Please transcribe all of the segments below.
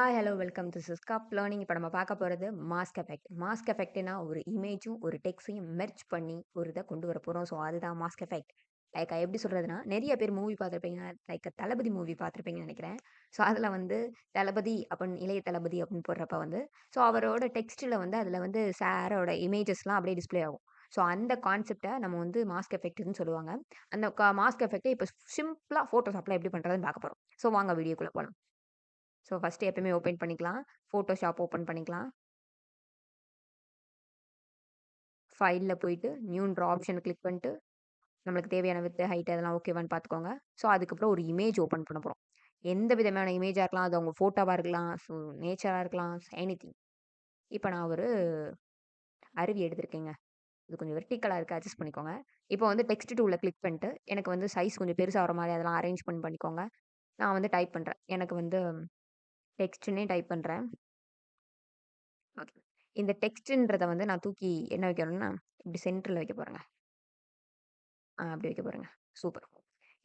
Hi, hello, welcome to சிஸ்காப் learning. இப்போ நம்ம பார்க்க போகிறது மாஸ்க் எஃபெக்ட். மாஸ்க் எஃபெக்ட்னா ஒரு இமேஜும் ஒரு டெக்ஸ்டையும் மெர்ஜ் பண்ணி ஒரு இதை கொண்டு வர போகிறோம். ஸோ அதுதான் மாஸ்க் எஃபெக்ட். லைக் எப்படி சொல்கிறதுனா, நிறைய பேர் மூவி பார்த்துருப்பீங்க. லைக் தளபதி மூவி பார்த்துருப்பீங்கன்னு நினைக்கிறேன். ஸோ அதில் வந்து தளபதி அப்படின்னு இளைய தளபதி அப்படின்னு போடுறப்ப வந்து ஸோ அவரோட டெக்ஸ்ட்டில் வந்து அதில் வந்து சாரோட இமேஜஸ்லாம் அப்படியே டிஸ்ப்ளே ஆகும். ஸோ அந்த கான்செப்டை நம்ம வந்து மாஸ்க் எஃபெக்ட்னு சொல்லுவாங்க. அந்த மாஸ்க் எஃபெக்ட்டை இப்போ சிம்பிளாக ஃபோட்டோஷாப்பில் எப்படி பண்ணுறதுன்னு பார்க்க போகிறோம். ஸோ வாங்க வீடியோக்குள்ளே போகலாம். ஸோ ஃபர்ஸ்ட்டு எப்பயுமே ஓப்பன் பண்ணிக்கலாம். ஃபோட்டோஷாப் ஓப்பன் பண்ணிக்கலாம். ஃபைல்ல போயிட்டு நியூன்ற ஆப்ஷன கிளிக் பண்ணிட்டு, நம்மளுக்கு தேவையான விட்த், ஹைட் அதெல்லாம் ஓகேவான்னு பார்த்துக்கோங்க. ஸோ அதுக்கப்புறம் ஒரு இமேஜ் ஓப்பன் பண்ண போறோம். எந்த விதமான இமேஜா இருக்கலாம். அது உங்க ஃபோட்டோவா இருக்கலாம். ஸோ நேச்சரா இருக்கலாம். எனிதிங். இப்ப நான் ஒரு அருவி எடுத்திருக்கேங்க. இது கொஞ்சம் வெர்டிகலா இருக்கு. அட்ஜஸ்ட் பண்ணிக்கோங்க. இப்போ வந்து டெக்ஸ்ட் டூல்ல கிளிக் பண்ணிட்டு, எனக்கு வந்து சைஸ் கொஞ்சம் பெருசா வர மாரி அதெல்லாம் அரேஞ்ச்மென்ட் பண்ணிக்கோங்க. நான் வந்து டைப் பண்றேன். எனக்கு வந்து டெக்ஸ்ட்ன்னே டைப் பண்றேன். ஓகே. இந்த டெக்ஸ்ட்ன்றத வந்து நான் தூக்கி என்ன வைக்கணும்னா, இப்படி சென்டர்ல வைக்க போறேங்க. அப்படி வைக்க போறேங்க. சூப்பர்.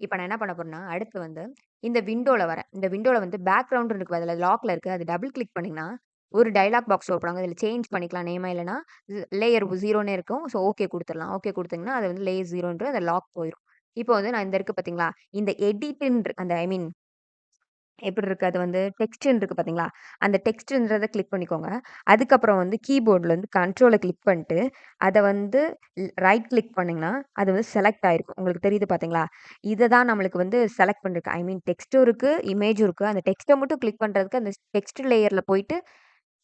இப்ப நான் என்ன பண்ண போறேன்னா, அடுத்து வந்து இந்த விண்டோல வரேன். இந்த விண்டோல வந்து பேக்கிரவுண்ட் இருக்கு அதுல லாக்ல இருக்கு. அது டபுள் கிளிக் பண்ணீங்கன்னா, ஒரு டயலாக் பாக்ஸ் ஓப்பன் ஆகும். இதுல சேஞ்ச் பண்ணிக்கலாம் நேமா இல்லன்னா, லேயர் 0ன்னே இருக்கும். So okay குடுத்துறலாம். ஓகே குடுத்தீங்கன்னா, அது வந்து லேயர் 0ன்ற அந்த லாக் போயிரும். இப்போ வந்து நான் இந்த இருக்கு பார்த்தீங்களா? இந்த எடிட்ன்ற அந்த ஐ மீன் எப்படி இருக்கு? அது வந்து டெக்ஸ்ட்ன்னு இருக்கு பார்த்தீங்களா? அந்த டெக்ஸ்ட்ன்றத கிளிக் பண்ணிக்கோங்க. அதுக்கப்புறம் வந்து கீபோர்ட்ல வந்து கண்ட்ரோல கிளிக் பண்ணிட்டு, அத வந்து ரைட் கிளிக் பண்ணீங்கன்னா, அது வந்து செலக்ட் ஆயிருக்கும். உங்களுக்கு தெரியுது பார்த்தீங்களா? இத தான் நம்மளுக்கு வந்து செலக்ட் பண்ணிருக்கு. ஐ மீன் டெக்ஸ்ட்டும் இருக்கு, இமேஜும் இருக்கு. அந்த டெக்ஸ்ட்ட மட்டும் கிளிக் பண்றதுக்கு அந்த டெக்ஸ்ட் லேயர்ல போயிட்டு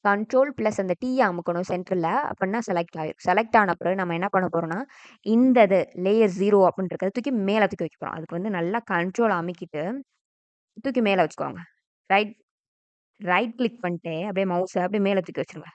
கண்ட்ரோல் பிளஸ் அந்த டீய அமுக்கணும் சென்டர்ல. அப்பன்னா செலக்ட் ஆயிரும். செலக்ட் ஆன பிறகு நம்ம என்ன பண்ண போறோம்னா, இந்த இது லேயர் 0 அப்படின்னு இருக்கிறத தூக்கி மேல தூக்கி வைக்க போறோம். அதுக்கு வந்து நல்லா கண்ட்ரோல் அமுக்கிட்டு, தூக்கி மேல வச்சுக்கோங்க. ரைட் ரைட் கிளிக் பண்ணிட்டு, அப்படியே மவுஸ அப்படியே மேல தூக்கி வச்சுருங்க.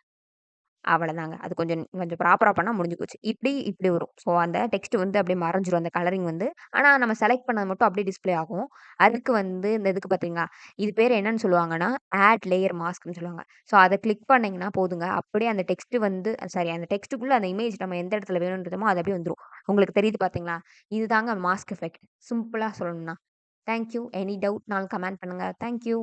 அவ்வளதாங்க. அது கொஞ்சம் கொஞ்சம் ப்ராப்பரா பண்ணா முடிஞ்சு போச்சு. இப்படி வரும். ஸோ அந்த டெக்ஸ்ட் வந்து அப்படியே மறைஞ்சிரும் அந்த கலரிங் வந்து. ஆனா நம்ம செலக்ட் பண்ணது மட்டும் அப்படியே டிஸ்ப்ளே ஆகும். அதுக்கு வந்து இந்த இதுக்கு பார்த்தீங்களா, இது பேரு என்னன்னு சொல்லுவாங்கன்னா, ஆட் லேயர் மாஸ்க்ன்னு சொல்லுவாங்க. ஸோ அத கிளிக் பண்ணீங்கன்னா போதுங்க. அப்படியே அந்த டெக்ஸ்ட் வந்து சாரி அந்த டெக்ஸ்ட்டுக்குள்ள அந்த இமேஜ் நம்ம எந்த இடத்துல வேணும்ன்றமோ அது அப்படியே வந்துரும். உங்களுக்கு தெரியுது பார்த்தீங்களா? இதுதாங்க மாஸ்க் எஃபெக்ட். சிம்பிளா சொல்லணும்னா. Thank you. எனி டவுட்னாலும் கமெண்ட் பண்ணுங்க. Thank you.